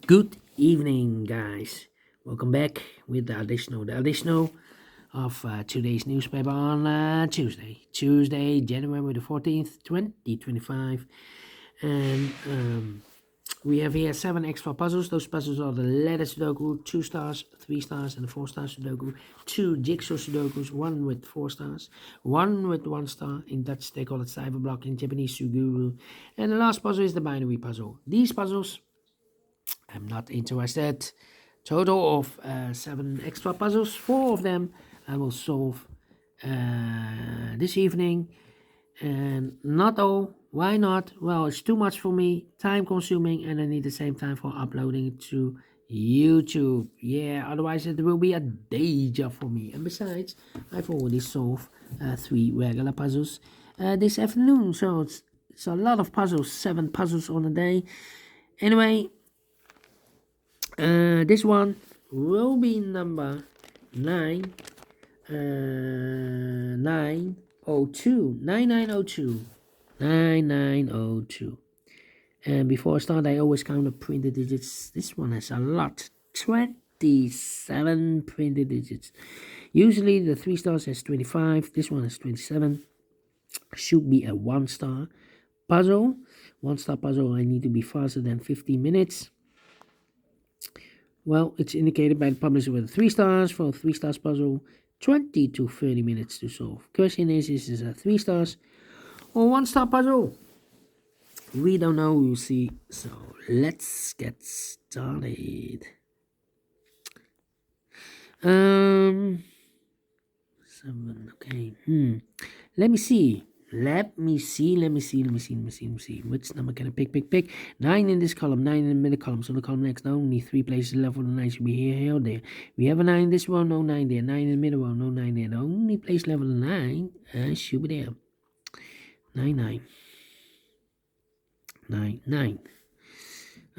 Good evening, guys. Welcome back with the additional of today's newspaper on Tuesday, January the 14th, 2025. And we have here 7 extra puzzles. Those puzzles are the letter Sudoku, 2 stars, 3 stars, and the 4 star Sudoku. 2 jigsaw Sudokus, 1 with 4 stars, 1 with 1 star. In Dutch, they call it cyberblock. In Japanese, Suguru. And the last puzzle is the binary puzzle. These puzzles, I'm not interested. Total of 7 extra puzzles. 4 of them I will solve this evening. And not all. Why not? Well, it's too much for me. Time consuming, and I need the same time for uploading it to YouTube. Yeah, otherwise it will be a day job for me. And besides, I've already solved 3 regular puzzles this afternoon. So it's a lot of puzzles. 7 puzzles on a day. Anyway, this one will be number 9902. And before I start, I always count the printed digits. This one has a lot, 27 printed digits. Usually the 3 stars has 25. This one has 27. Should be a 1 star puzzle. 1 star puzzle. I need to be faster than 15 minutes. Well, it's indicated by the publisher with 3 stars for a 3 stars puzzle, 20 to 30 minutes to solve. Question is this a 3 stars or 1 star puzzle? We don't know, we'll see. So let's get started. 7, okay. Let me see. Which number can I pick? 9 in this column, 9 in the middle column. So the column next, only 3 places left for the 9 should be here or there. We have a 9 in this row, no 9 there. 9 in the middle row, no 9 there. The only place left for the 9 should be there. 9.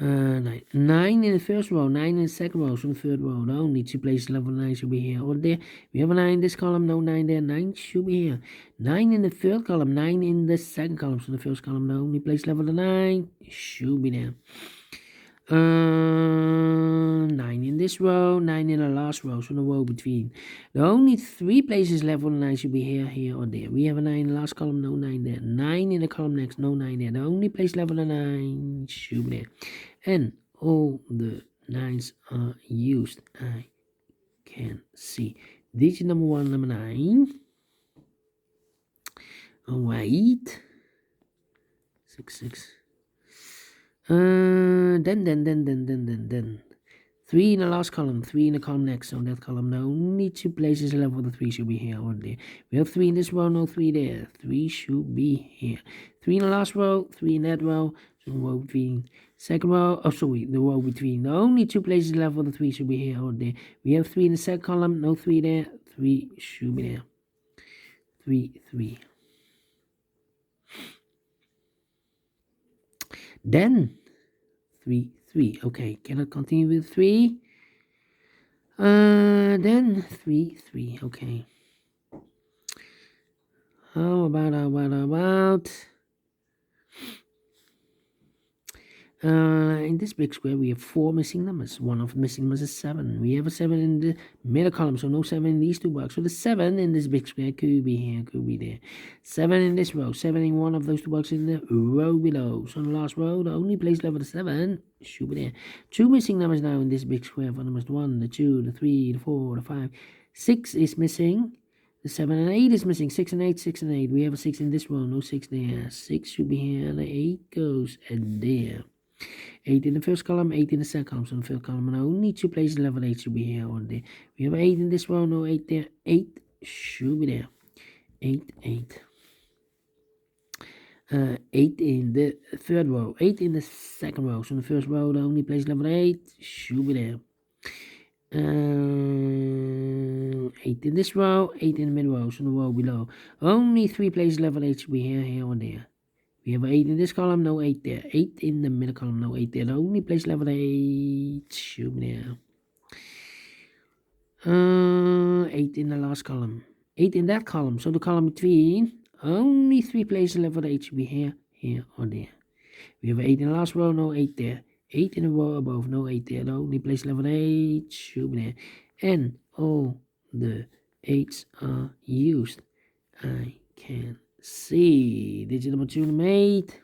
9 in the first row, 9 in the second row, so the third row. The only 2 places left for the 9 should be here or there. We have a 9 in this column, no 9 there. 9 should be here. 9 in the third column, 9 in the second column, so the first column. The only place left for the 9 should be there. 9 in this row, 9 in the last row, so the row between. The only 3 places left for the 9 should be here or there. We have a 9 in the last column, no 9 there. 9 in the column next, no 9 there. The only place left for the 9 should be there. And all the 9s are used. I can see. Digit number 1, number 9. Alright. 6. Then 3 in the last column, 3 in the column next. So that column, the only 2 places left for the 3 should be here or there. We have 3 in this row, no 3 there. 3 should be here. 3 in the last row, 3 in that row. So the row between second row. The row between. The only 2 places left for the 3 should be here or there. We have 3 in the second column, no 3 there. 3 should be there. 3. Then 3. Okay, can I continue with 3? Then 3. Okay. How about? In this big square, we have 4 missing numbers. One of the missing numbers is 7. We have a 7 in the middle column, so no 7 in these 2 boxes. So the 7 in this big square could be here, could be there. 7 in this row, 7 in one of those 2 boxes in the row below. So in the last row, the only place left for the 7 should be there. 2 missing numbers now in this big square for numbers 1, the 2, the 3, the 4, the 5. 6 is missing. The 7 and 8 is missing. 6 and 8. We have a 6 in this row, no 6 there. 6 should be here, and the 8 goes and there. 8 in the first column, 8 in the second column. So in the first column, and only 2 places left for 8 should be here or there. We have 8 in this row, no 8 there. 8 should be there. 8. 8 in the third row, 8 in the second row. So in the first row, the only place left for 8 should be there. 8 in this row, 8 in the middle row, so the row below. Only 3 places left for 8 should be here or there. We have 8 in this column, no 8 there. 8 in the middle column, no 8 there. The only place left for 8 should be there. 8 in the last column. 8 in that column, so the column between. Only 3 places left for the 8 should be here or there. We have 8 in the last row, no 8 there. 8 in a row above, no 8 there. The only place level 8 should be there. And all the 8s are used. I can see. Digit number 2 mate.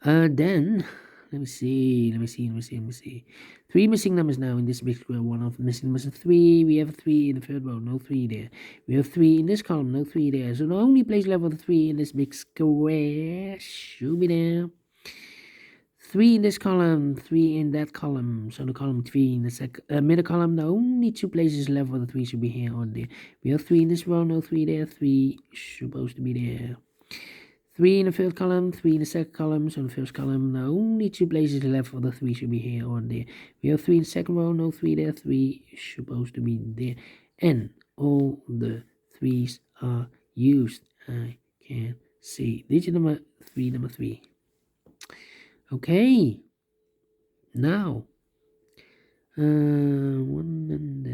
Then let me see. 3 missing numbers now in this big square. One of the missing numbers is 3. We have a 3 in the third row, no 3 there. We have 3 in this column, no 3 there. So the only place level 3 in this big square should be there. 3 in this column, 3 in that column. So the column 3 in the middle column, the only 2 places left for the 3 should be here or there. We have 3 in this row, no 3 there. 3 supposed to be there. 3 in the first column, 3 in the second column. So the first column, the only 2 places left for the 3 should be here or there. We have 3 in the second row, no 3 there. 3 supposed to be there. And all the 3s are used. I can see. Digit number 3. Okay. Now, 1 and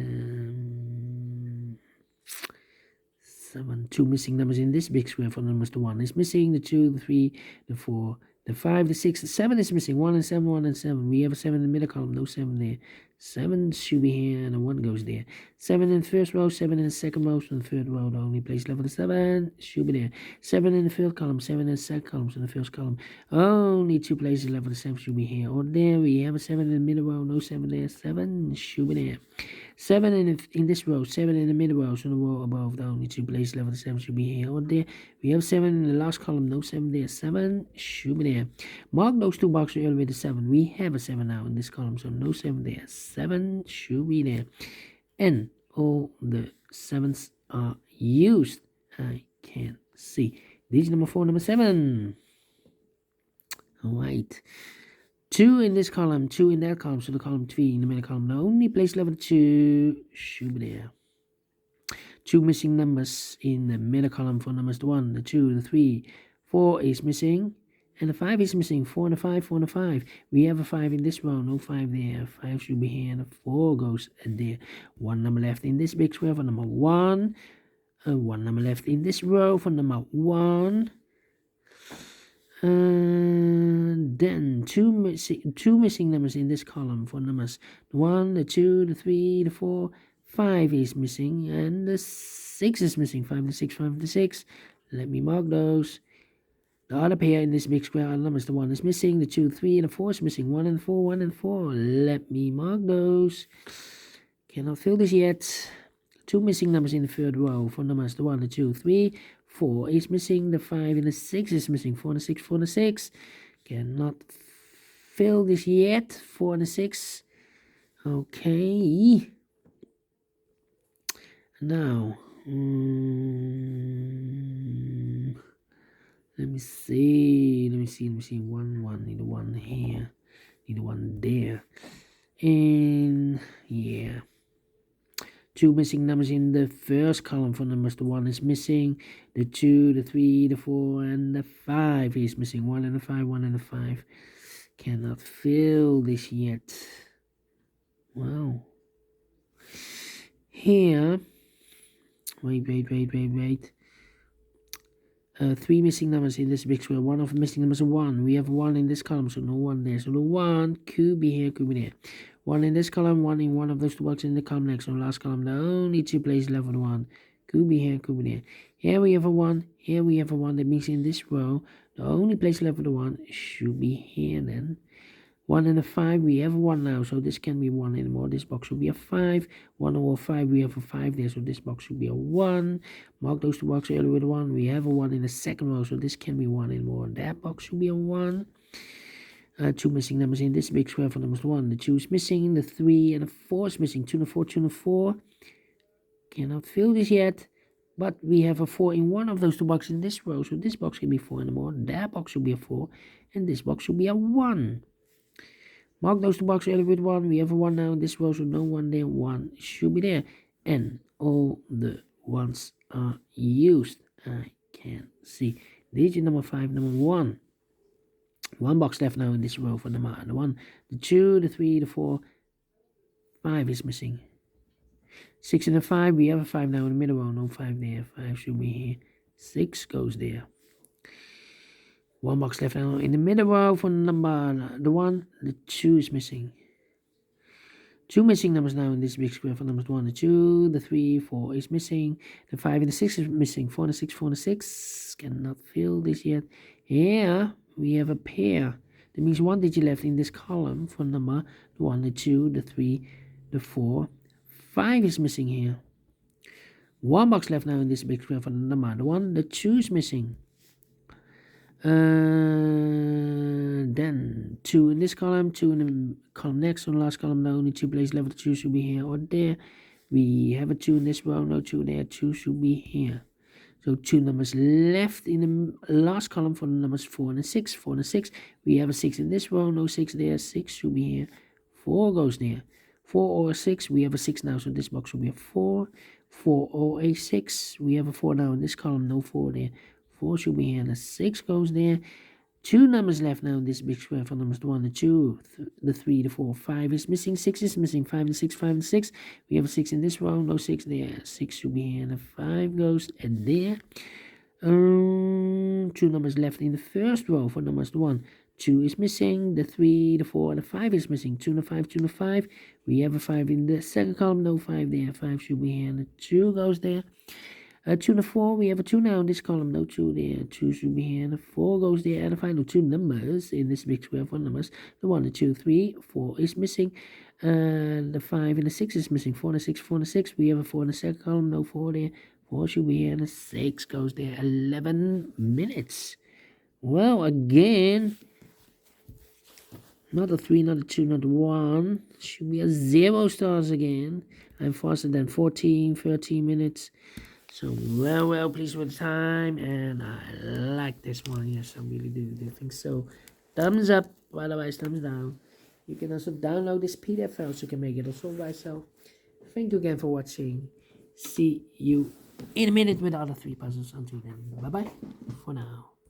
7. 2 missing numbers in this big square. For numbers, the 1 is missing, the 2, the 3, the 4, the 5, the 6, the 7 is missing. 1 and 7, 1 and 7. We have a 7 in the middle column, no 7 there. 7 should be here, and a 1 goes there. 7 in the first row, 7 in the second row, so the third row, the only place level is 7 should be there. 7 in the first column, 7 in the second column, so the first column, only 2 places level the 7 should be here or there. We have a 7 in the middle row, no 7 there. 7 should be there. 7 in this row, 7 in the middle row, so the row above, the only 2 places level the 7 should be here or there. We have 7 in the last column, no 7 there. 7 should be there. Mark those 2 boxes earlier with a 7. We have a 7 now in this column, so no 7 there. 7 should be there. And all the 7s are used. I can see. Digit number 4, number 7. All right. 2 in this column, 2 in that column, so the column 3 in the middle column. The only place level 2 should be there. 2 missing numbers in the middle column for numbers 1, the 2, the 3, 4 is missing, and the 5 is missing. 4 and a 5, 4 and a 5. We have a 5 in this row, no 5 there. 5 should be here, and a 4 goes there. 1 number left in this big square for number 1. 1 number left in this row for number 1. Then two missing numbers in this column for numbers 1, the 2, the 3, the 4, 5 is missing, and the 6 is missing. 5, the 6, 5, the 6. Let me mark those. The other pair in this big square are numbers. The 1 is missing, the 2, 3, and the 4 is missing. 1 and 4, 1 and 4. Let me mark those. Cannot fill this yet. 2 missing numbers in the third row for numbers. The 1, the 2, 3, 4 is missing, the 5 and the 6 is missing. 4 and the 6, 4 and the 6. Cannot fill this yet. 4 and the 6. Okay. Now, let me see. 1. Need a 1 here. Need a 1 there. And yeah. 2 missing numbers in the first column for numbers. The 1 is missing, the 2, the 3, the 4, and the 5 is missing. 1 and the 5, 1 and the 5. Cannot fill this yet. Wow. Here, wait. 3 missing numbers in this big square. 1 of the missing numbers is 1. We have 1 in this column, so no 1 there. So the 1 could be here, could be there. 1 in this column, 1 in one of those 2 boxes in the column next. So the last column, the only 2 places left for the 1. Could be here, could be there. Here we have a 1. Here we have a 1. That means in this row, the only place left for the 1 should be here then. 1 and a 5, we have a 1 now, so this can't be 1 anymore. This box should be a 5. 1 over 5, we have a 5 there, so this box should be a 1. Mark those 2 boxes earlier with 1. We have a 1 in the second row, so this can't be 1 anymore. That box should be a 1. 2 missing numbers in this big square for numbers 1. The 2 is missing, the 3 and the 4 is missing. 2 and 4, 2 and 4. Cannot fill this yet. But we have a 4 in one of those 2 boxes in this row, so this box can be 4 anymore. That box should be a 4, and this box should be a 1. Mark those 2 boxes earlier with 1. We have a 1 now in this row, so no 1 there. 1 should be there. And all the 1s are used. I can see. Digit number 5, number 1. 1 box left now in this row for number 1. The 2, the 3, the 4, 5 is missing. 6 and a 5. We have a 5 now in the middle row. No 5 there. 5 should be here. 6 goes there. One box left now in the middle row for number the 1. The 2 is missing. 2 missing numbers now in this big square for numbers 1 and 2. The 3, 4 is missing. The 5 and the 6 is missing. 4 and the 6, 4 and the 6. Cannot fill this yet. Here we have a pair. That means 1 digit left in this column for number 1, the 2, the 3, the 4. 5 is missing here. 1 box left now in this big square for number 1. The 2 is missing. Then 2 in this column, 2 in the column next. On the last column, now only 2 places left. The 2 should be here or there. We have a 2 in this row, no 2 there. 2 should be here. So 2 numbers left in the last column for the numbers 4 and 6. 4 and 6. We have a 6 in this row, no 6 there. 6 should be here. 4 goes there. 4 or 6. We have a 6 now, so this box should be a 4. 4 or a 6. We have a 4 now in this column, no 4 there. 4 should be here, and the 6 goes there. 2 numbers left now in this big square for numbers 1 and 2. The 3, the 4, 5 is missing. 6 is missing. 5 and 6, 5 and 6. We have a 6 in this row, no 6 there. 6 should be here, and the 5 goes there. 2 numbers left in the first row for numbers 1. 2 is missing. The 3, the 4, and the 5 is missing. 2 and the 5, 2 and the 5. We have a 5 in the second column, no 5 there. 5 should be here, and the 2 goes there. 2 and the 4, we have a 2 now in this column, no 2 there. 2 should be here, and the 4 goes there. And the final 2 numbers in this big square for numbers. The 1, the 2, 3, 4 is missing. The 5 and the 6 is missing. 4 and the 6, 4 and the 6. We have a 4 in the second column, no 4 there. 4 should be here, and the 6 goes there. 11 minutes. Well, again, not a 3, not a 2, not a 1. Should be a 0 stars again. I'm faster than 14, 13 minutes. So well pleased with the time, and I like this one. Yes, I really do think so. Thumbs up, otherwise thumbs down. You can also download this PDF file so you can make it also by yourself. Thank you again for watching. See you in a minute with the other 3 puzzles. Until then, bye bye for now.